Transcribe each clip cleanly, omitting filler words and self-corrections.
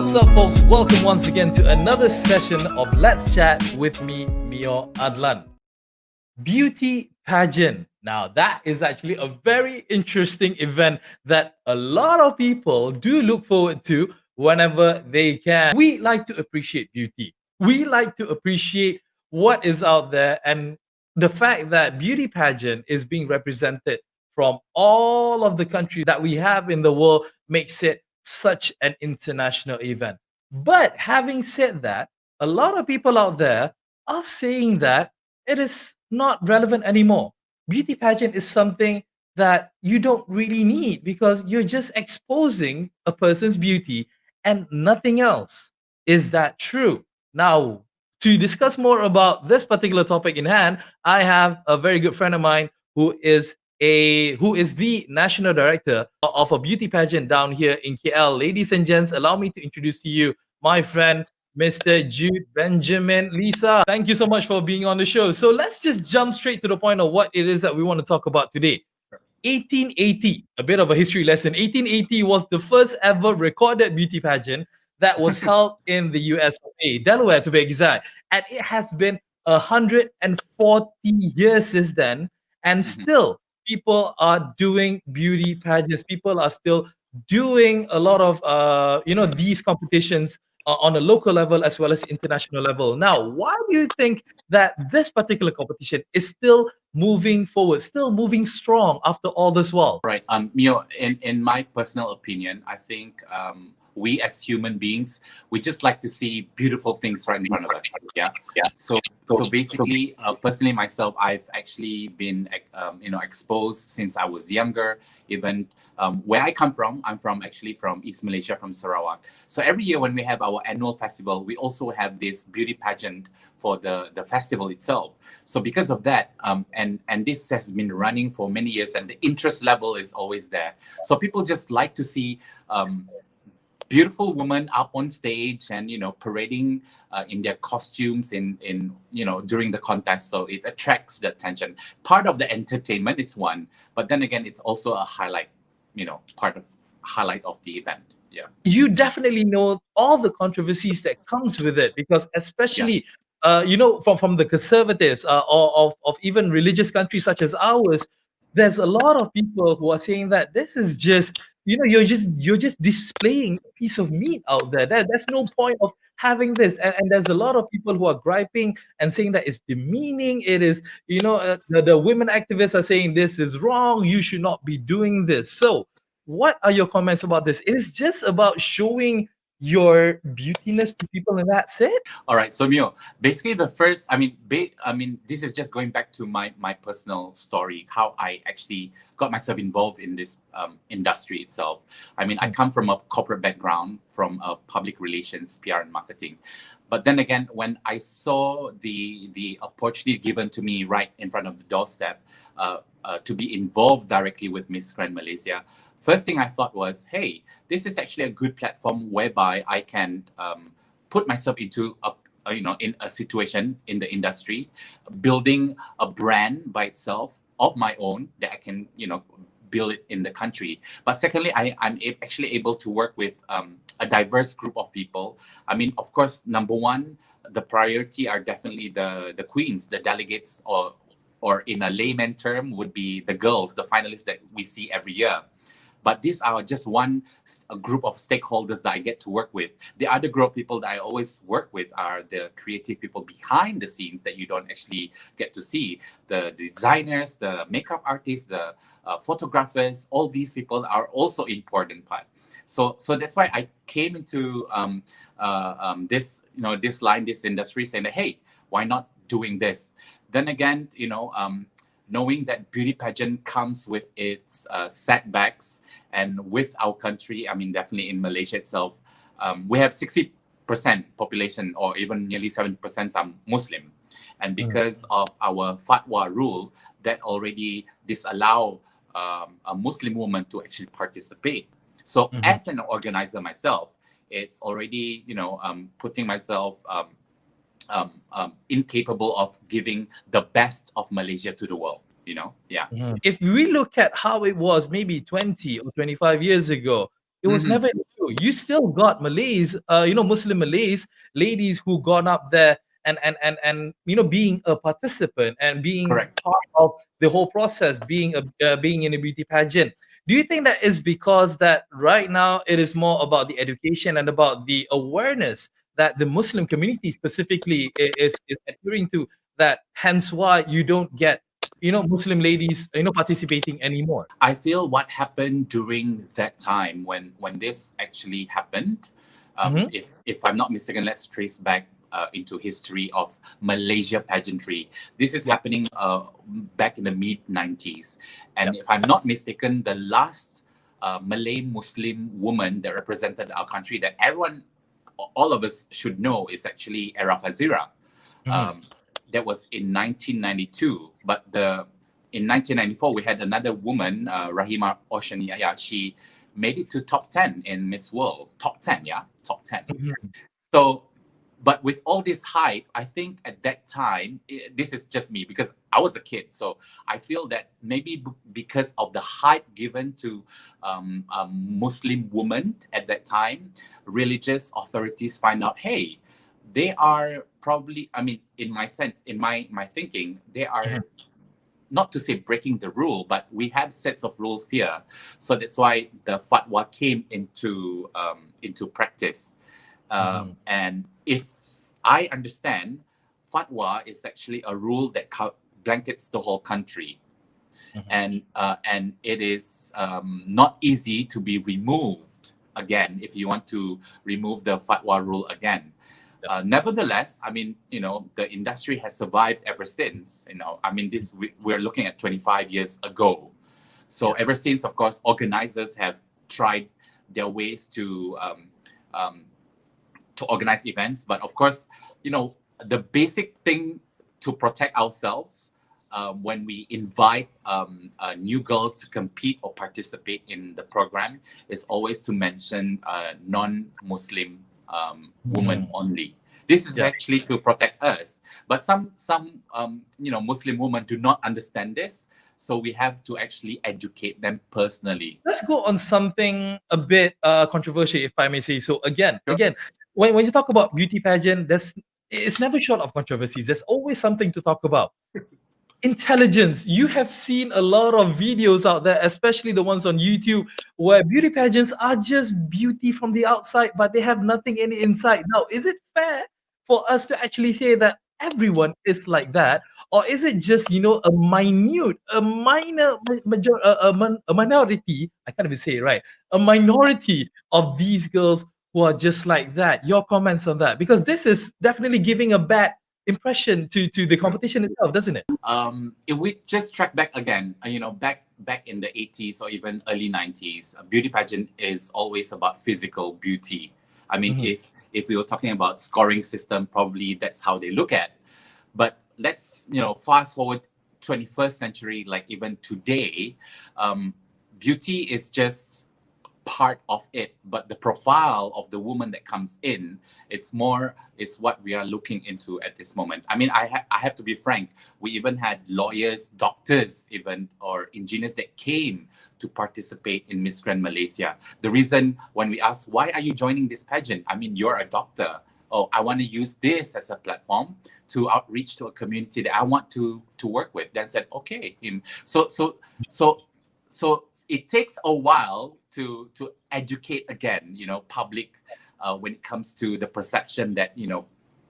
What's up, folks? Welcome once again to another session of Let's Chat with me, Meor Addelan. Beauty pageant. Now, that is actually a very interesting event that a lot of people do look forward to whenever they can. We like to appreciate beauty. We like to appreciate what is out there, and the fact that beauty pageant is being represented from all of the countries that we have in the world makes it such an international event. But having said that, a lot of people out there are saying that it is not relevant anymore. Beauty pageant is something that you don't really need because you're just exposing a person's beauty and nothing else. Is that true? Now, to discuss more about this particular topic in hand, I have a very good friend of mine who is the national director of a beauty pageant down here in KL. Ladies and gents, allow me to introduce to you my friend Mr. Jude Benjamin. Lisa, thank you so much for being on the show. So let's just jump straight to the point of what it is that we want to talk about today. 1880, a bit of a history lesson. 1880 was the first ever recorded beauty pageant that was held in the US of A, Delaware to be exact. And it has been 140 years since then. And still, people are doing beauty pageants. People are still doing a lot of, these competitions on a local level as well as international level. Now, why do you think that this particular competition is still moving forward, still moving strong after all this while? Right. Mio, in my personal opinion, I think we as human beings, we just like to see beautiful things right in front of us. Yeah. So basically, personally myself, I've actually been exposed since I was younger. Even where I come from, I'm actually from East Malaysia, from Sarawak. So every year when we have our annual festival, we also have this beauty pageant for the festival itself. So because of that, and this has been running for many years, and the interest level is always there. So people just like to see beautiful women up on stage and parading in their costumes in during the contest. So it attracts the attention. Part of the entertainment is one, but then again, it's also a highlight, highlight of the event. Yeah, you definitely know all the controversies that comes with it, because especially from the conservatives or of even religious countries such as ours, there's a lot of people who are saying that this is just you're just displaying a piece of meat out there. There's no point of having this, and there's a lot of people who are griping and saying that it's demeaning. It is the women activists are saying this is wrong, you should not be doing this. So what are your comments about this? It is just about showing your beautiness to people, and that's it. All right, so Mio, basically the first, this is just going back to my personal story, how I actually got myself involved in this industry itself. I come from a corporate background, from public relations, PR, and marketing. But then again, when I saw the opportunity given to me right in front of the doorstep to be involved directly with Miss Grand Malaysia, first thing I thought was, hey, this is actually a good platform whereby I can put myself into in a situation in the industry, building a brand by itself of my own that I can build it in the country. But secondly, I'm actually able to work with a diverse group of people. Of course, number one, the priority are definitely the queens, the delegates, or in a layman term would be the girls, the finalists that we see every year. But these are just a group of stakeholders that I get to work with. The other group of people that I always work with are the creative people behind the scenes that you don't actually get to see. The designers, the makeup artists, the photographers, all these people are also important part. So that's why I came into this industry saying that, hey, why not doing this? Then again, knowing that beauty pageant comes with its setbacks, and with our country, definitely in Malaysia itself, we have 60% population, or even nearly 70% are Muslim. And because of our Fatwa rule, that already disallow a Muslim woman to actually participate. So as an organizer myself, it's already, putting myself incapable of giving the best of Malaysia to the world. If we look at how it was maybe 20 or 25 years ago, It was never an issue. You still got Malays, Muslim Malays, ladies who gone up there and being a participant and being Correct. part of the whole process, being in a beauty pageant. Do you think that is because that right now it is more about the education and about the awareness that the Muslim community specifically is adhering to, that hence why you don't get Muslim ladies participating anymore? I feel what happened during that time when this actually happened, Mhm. if I'm not mistaken, let's trace back into history of Malaysia pageantry. This is Yep. happening back in the mid 90s, and Yep. if I'm not mistaken, the last Malay Muslim woman that represented our country that everyone, all of us should know, is actually Era Fazira. Mhm. That was in 1992, but in 1994 we had another woman, Rahima Oceania. Yeah, she made it to top 10 in Miss World. Top 10, yeah, top 10. Mhm. So, but with all this hype, I think at that time, this is just me because I was a kid. So I feel that maybe because of the hype given to Muslim women at that time, religious authorities find out, hey, they are probably, I mean, in my sense, in my thinking, they Mhm. are, not to say breaking the rule, but we have sets of rules here. So that's why the fatwa came into practice. Mhm. And if I understand, fatwa is actually a rule that blankets the whole country, Mhm. and it is not easy to be removed again if you want to remove the fatwa rule again. Nevertheless, I mean, the industry has survived ever since. I mean, we're looking at 25 years ago. So Yeah. ever since, of course, organizers have tried their ways to organize events. But of course, the basic thing to protect ourselves when we invite new girls to compete or participate in the program is always to mention non-Muslim women Mhm. only. This is Yeah. actually to protect us. But some Muslim women do not understand this. So we have to actually educate them personally. Let's go on something a bit controversial, if I may say so. Again, Sure. when you talk about beauty pageant, it's never short of controversies. There's always something to talk about. Intelligence. You have seen a lot of videos out there, especially the ones on YouTube, where beauty pageants are just beauty from the outside, but they have nothing in the inside. Now, is it fair for us to actually say that everyone is like that, or is it just a minute, a minor, a minority? I can't even say it right. A minority of these girls who are just like that. Your comments on that, because this is definitely giving a bad impression to the competition itself, doesn't it? If we just track back again, back in the 80s or even early 90s, beauty pageant is always about physical beauty. I mean, Mhm. if we were talking about scoring system, probably that's how they look at. But let's fast forward 21st century, like even today, beauty is just part of it, but the profile of the woman that comes in, is what we are looking into at this moment. I mean, I have to be frank, we even had lawyers, doctors even, or engineers that came to participate in Miss Grand Malaysia. The reason when we ask, why are you joining this pageant? I mean, you're a doctor. Oh, I want to use this as a platform to outreach to a community that I want to work with. Then said, okay. So it takes a while to educate again, public, when it comes to the perception that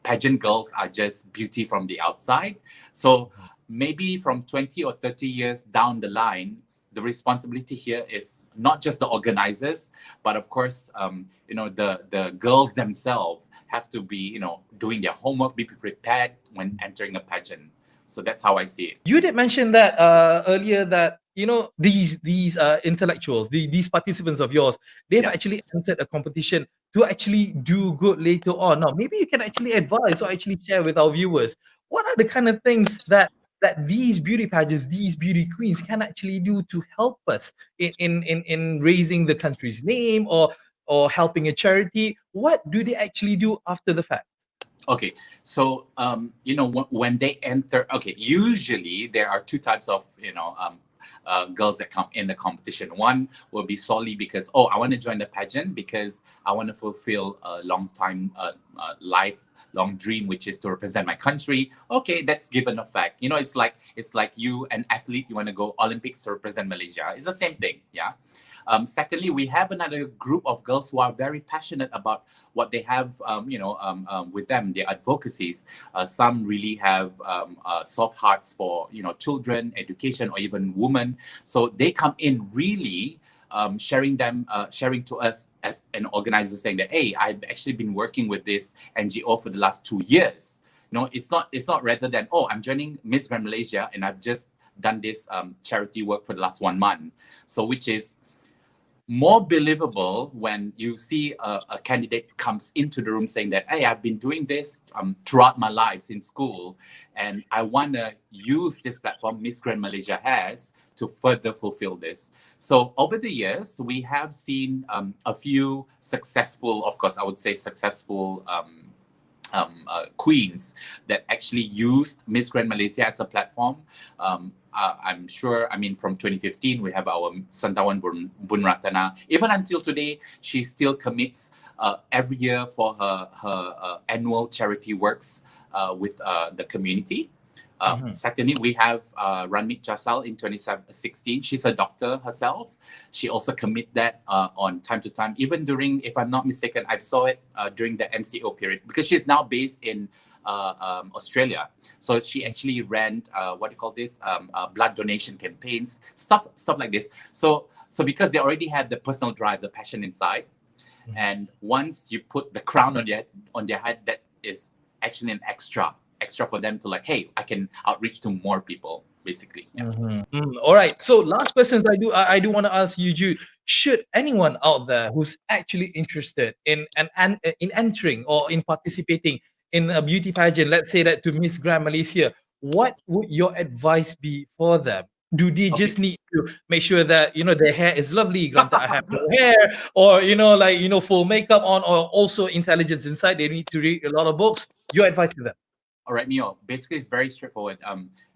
pageant girls are just beauty from the outside. So maybe from 20 or 30 years down the line, the responsibility here is not just the organizers, but of course, the girls themselves have to be doing their homework, be prepared when entering a pageant. So that's how I see it. You did mention that earlier, that these intellectuals, these participants of yours, they've Yeah. actually entered a competition to actually do good later on. Now, maybe you can actually advise or actually share with our viewers, what are the kind of things that these beauty pageants, these beauty queens can actually do to help us in raising the country's name, or helping a charity. What do they actually do after the fact? Okay, so when they enter, okay, usually there are two types of girls that come in the competition. One will be solely because, oh, I want to join the pageant because I want to fulfill a lifelong dream, which is to represent my country. Okay, that's given a fact. You know, it's like you, an athlete, you want to go Olympics to represent Malaysia. It's the same thing, yeah. Secondly, we have another group of girls who are very passionate about what they have, with them, their advocacies. Some really have soft hearts for, children, education, or even women. So they come in really sharing to us as an organizer, saying that, hey, I've actually been working with this NGO for the last 2 years. It's not rather than, oh, I'm joining Miss Grand Malaysia and I've just done this charity work for the last 1 month. So which is more believable when you see a candidate comes into the room saying that, hey, I've been doing this throughout my life in school, and I want to use this platform Miss Grand Malaysia has to further fulfill this. So over the years, we have seen a few successful, of course, I would say successful queens that actually used Miss Grand Malaysia as a platform. I'm sure, from 2015, we have our Santawan Bun Ratana. Even until today, she still commits every year for her annual charity works with the community. Secondly, we have Ranmit Jasal in 2016. She's a doctor herself. She also commit that on time to time, even during, if I'm not mistaken, I saw it during the MCO period, because she's now based in Australia. So she actually ran blood donation campaigns, stuff like this. So because they already had the personal drive, the passion inside, and once you put the crown on their head, that is actually an extra for them to like, hey, I can outreach to more people, basically. Yeah. All right. So last questions I do want to ask you, Jude. Should anyone out there who's actually interested in entering or in participating in a beauty pageant, let's say that to Miss Grand Malaysia, what would your advice be for them? Do they just need to make sure that their hair is lovely, granted I have no hair, or full makeup on, or also intelligence inside? They need to read a lot of books. Your advice to them? All right, Meor. Basically, it's very straightforward.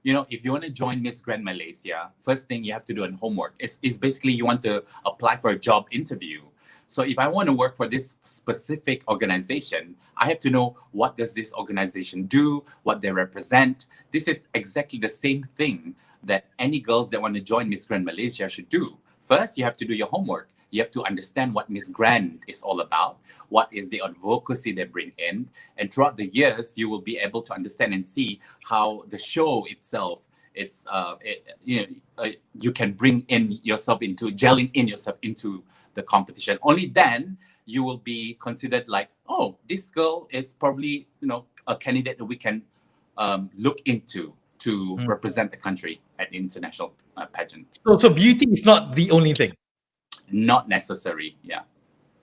If you want to join Miss Grand Malaysia, first thing you have to do in homework is basically you want to apply for a job interview. So if I want to work for this specific organization, I have to know what does this organization do, what they represent. This is exactly the same thing that any girls that want to join Miss Grand Malaysia should do. First, you have to do your homework. You have to understand what Miss Grand is all about, what is the advocacy they bring in, and throughout the years, you will be able to understand and see how the show itself, you can bring in yourself into, gelling in yourself into the competition. Only then you will be considered like, oh, this girl is probably, a candidate that we can look into to represent the country at the international pageant. So beauty is not the only thing. Not necessary, yeah.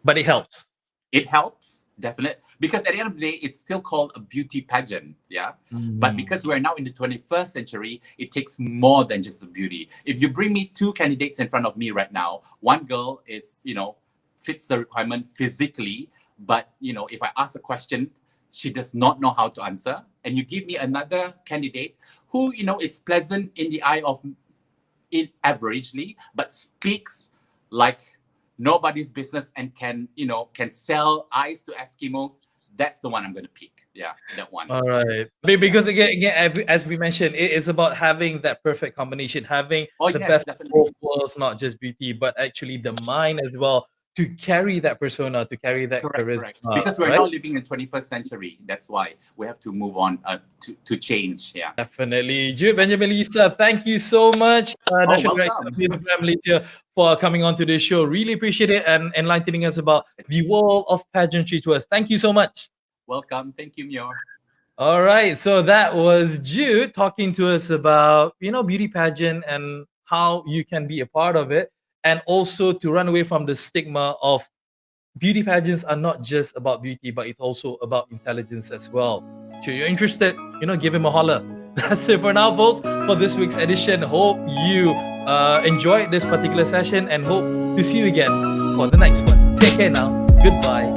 But it helps. It helps, definitely. Because at the end of the day, it's still called a beauty pageant, yeah? But because we're now in the 21st century, it takes more than just the beauty. If you bring me 2 candidates in front of me right now, one girl is, fits the requirement physically, but, if I ask a question, she does not know how to answer. And you give me another candidate who, is pleasant in the eye of it averagely, but speaks like nobody's business and can sell ice to Eskimos. That's the one I'm going to pick. Yeah, that one. All right. Because again, as we mentioned, it is about having that perfect combination, having the best of both worlds, not just beauty, but actually the mind as well, to carry that persona, to carry that charisma. Correct. Because we're now living in 21st century. That's why we have to move on to change. Yeah. Definitely. Jude, Benjamin, Lisa, thank you so much. Malaysia, for coming on to this show. Really appreciate it and enlightening us about the world of pageantry to us. Thank you so much. Welcome. Thank you, Meor. All right. So that was Jude talking to us about, beauty pageant and how you can be a part of it. And also to run away from the stigma of beauty pageants are not just about beauty, but it's also about intelligence as well. If you're interested, give him a holler. That's it for now, folks, for this week's edition. Hope you enjoyed this particular session and hope to see you again for the next one. Take care now. Goodbye.